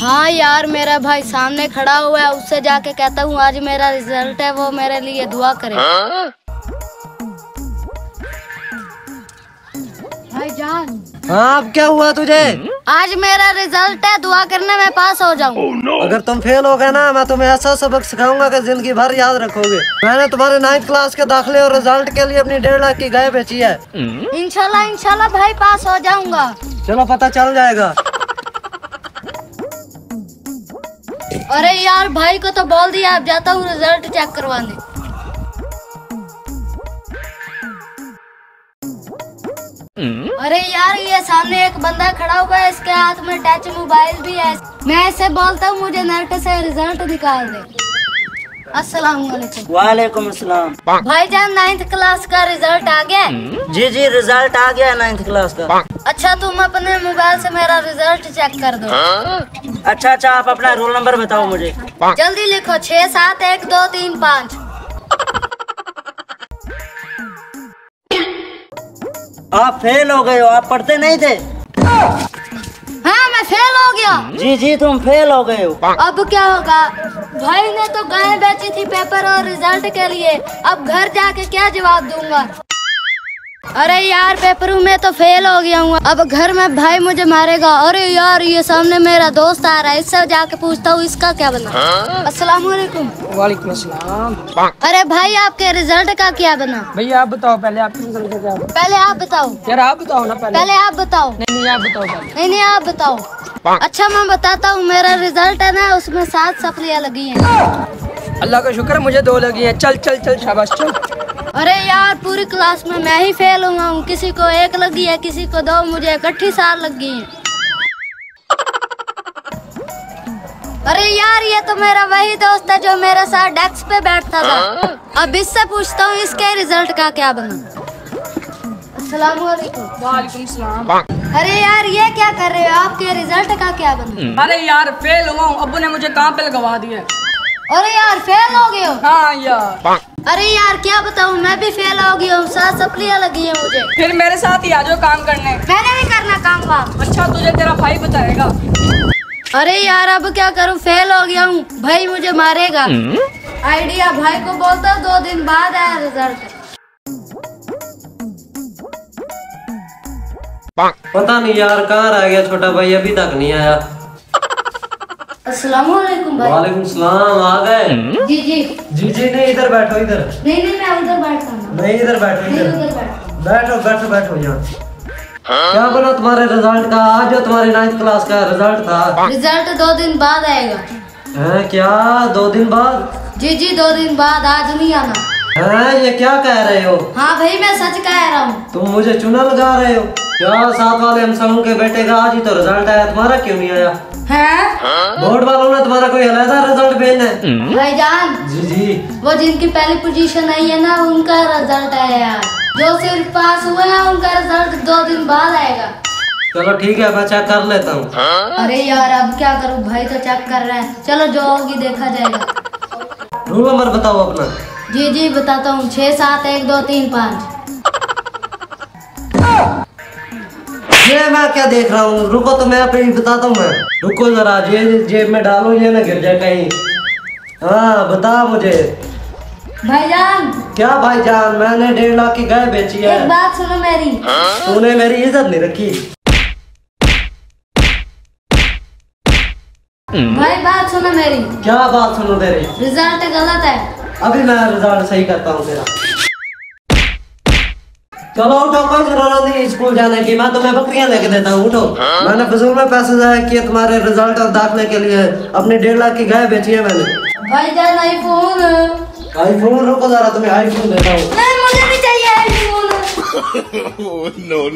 हाँ यार, मेरा भाई सामने खड़ा हुआ है, उससे जाके कहता हूँ आज मेरा रिजल्ट है, वो मेरे लिए दुआ करे। भाईजान। हाँ, अब क्या हुआ तुझे? आज मेरा रिजल्ट है, दुआ करने में पास हो जाऊँ। अगर तुम फेल हो गए ना, मैं तुम्हें ऐसा सबक सिखाऊंगा कि जिंदगी भर याद रखोगे। मैंने तुम्हारे 9th क्लास के दाखिले और रिजल्ट के लिए अपनी 1.5 लाख की गाय बेची है। इंशाल्लाह भाई पास हो जाऊंगा। चलो पता चल जाएगा। अरे यार, भाई को तो बोल दिया, अब जाता हूँ रिजल्ट चेक करवाने। अरे यार, ये सामने एक बंदा खड़ा हुआ है, इसके हाथ में टच मोबाइल भी है। मैं इसे बोलता हूँ मुझे नेट से रिजल्ट निकाल दे। अस्सलाम वालेकुम। वालेकुम अस्सलाम। भाईजान, 9th क्लास का रिजल्ट आ गया? जी जी, रिजल्ट आ गया 9th क्लास का। अच्छा, तुम अपने मोबाइल से मेरा रिजल्ट चेक कर दो। अच्छा, आप अपना रोल नंबर बताओ मुझे। जल्दी लिखो, 6 7 1 2 3 5। आप फेल हो गए हो, आप पढ़ते नहीं थे? हाँ, मैं फेल हो गया। जी जी, तुम फेल हो गए हो। अब क्या होगा? भाई ने तो गाय बेची थी पेपर और रिजल्ट के लिए, अब घर जाके क्या जवाब दूंगा? अरे यार, पेपर में तो फेल हो गया हूँ, अब घर में भाई मुझे मारेगा। अरे यार, ये सामने मेरा दोस्त आ रहा है, इससे जाके पूछता हूँ इसका क्या बना। अस्सलाम वालेकुम। वालेकुम अस्सलाम। अरे भाई, आपके रिजल्ट का क्या बना? भैया आप बताओ पहले, आपके रिजल्ट का क्या बना? पहले आप बताओ। यार आप बताओ ना पहले। पहले आप बताओ। नहीं आप बताओ पहले। नहीं आप बताओ। अच्छा, मैं बताता हूँ। मेरा रिजल्ट है ना, उसमें 7 सप्लियाँ लगी हैं। अल्लाह का शुक्र, मुझे 2 लगी हैं। चल चल चल, शाबाश चल। अरे यार, पूरी क्लास में मैं ही फेल हुआ हूँ। किसी को 1 लगी है, किसी को 2, मुझे इकट्ठी 4 लगी है। अरे यार, ये तो मेरा वही दोस्त है जो मेरे साथ डेस्क पे बैठता था। अब इससे पूछता हूँ इसके रिजल्ट का क्या बना। अस्सलाम वालेकुम। वालेकुम सलाम। अरे यार, ये क्या कर रहे हो? आपके रिजल्ट का क्या बना? अरे यार, फेल हुआ हूँ, अब्बू ने मुझे काम पे लगवा दिया। अरे यार, फेल हो गए हो? हाँ यार। अरे यार, क्या बताऊँ, मैं भी फेल हो गया हूँ। 7 सप्लियाँ लगी है मुझे। फिर मेरे साथ ही आ जाओ काम करने। मैंने भी करना काम वाम। अच्छा, तुझे तेरा भाई बताएगा। अरे यार, अब क्या करूँ, फेल हो गया हूँ, भाई मुझे मारेगा। आइडिया, भाई को बोलता हूँ 2 दिन बाद आया रिजल्ट। पता नहीं यार, कहाँ रह गया छोटा भाई, अभी तक नहीं आया। अस्सलाम वालेकुम भाई। वालेकुम सलाम। आ गए? जी जी। जी नहीं, इधर बैठो इधर। नहीं मैं उधर बैठता हूँ। नहीं, इधर बैठो इधर। बैठो यहाँ। क्या बना तुम्हारे रिजल्ट का? आज जो तुम्हारी 9th क्लास का रिजल्ट था। रिजल्ट 2 दिन बाद आएगा। है क्या? 2 दिन बाद? जी 2 दिन बाद, आज नहीं आना। है, ये क्या कह रहे हो? हाँ भाई, मैं सच कह रहा हूँ। तुम मुझे चुना लगा रहे हो क्या? साथ वाले हम समूह के बेटे का आज ही तो रिजल्ट आया, तुम्हारा क्यों नहीं आया? है? बोर्ड वालों ने तुम्हारा कोई अलग रिजल्ट भेजना है? भाईजान, जी वो जिनकी पहली पोजीशन आई है ना, उनका रिजल्ट आया यार। जो सिर्फ पास हुए हैं, उनका रिजल्ट 2 दिन बाद आएगा। चलो ठीक है, मैं चेक कर लेता हूँ। अरे यार, अब क्या करूँ, भाई तो चेक कर रहे हैं। चलो, जो होगी देखा जाएगा। रोल नंबर बताओ अपना। जी बताता हूँ, 6 7 1 2 3 5। ये मैं क्या देख रहा हूँ? रुको तो मैं अपनी बताता हूँ। मैं रुको जरा, जेब में डालो, ये ना गिर जाए कहीं। हाँ, बता मुझे। भाईजान। क्या भाईजान? मैंने 1.5 लाख की गाय बेची है। एक बात सुनो मेरी। तूने मेरी इज्जत नहीं रखी। भाई, बात सुनो मेरी। क्या बात सुनो तेरी? रिजल्ट गलत है। अभी मैं रिजल्ट सही करता हूँ तेरा। चलो उठो, कोई जरूरत नहीं स्कूल जाने की, मैं तुम्हें बकरियां लेके देता हूँ। उठो। मैंने फिजूल में पैसे जाया किए तुम्हारे रिजल्ट और दाखिले के लिए। अपनी 1.5 लाख की गाय बेची है मैंने। भाईजान, आईफोन। आईफोन? रुको जरा, तुम्हें आईफोन देता हूँ। मुझे भी चाहिए आईफोन। no.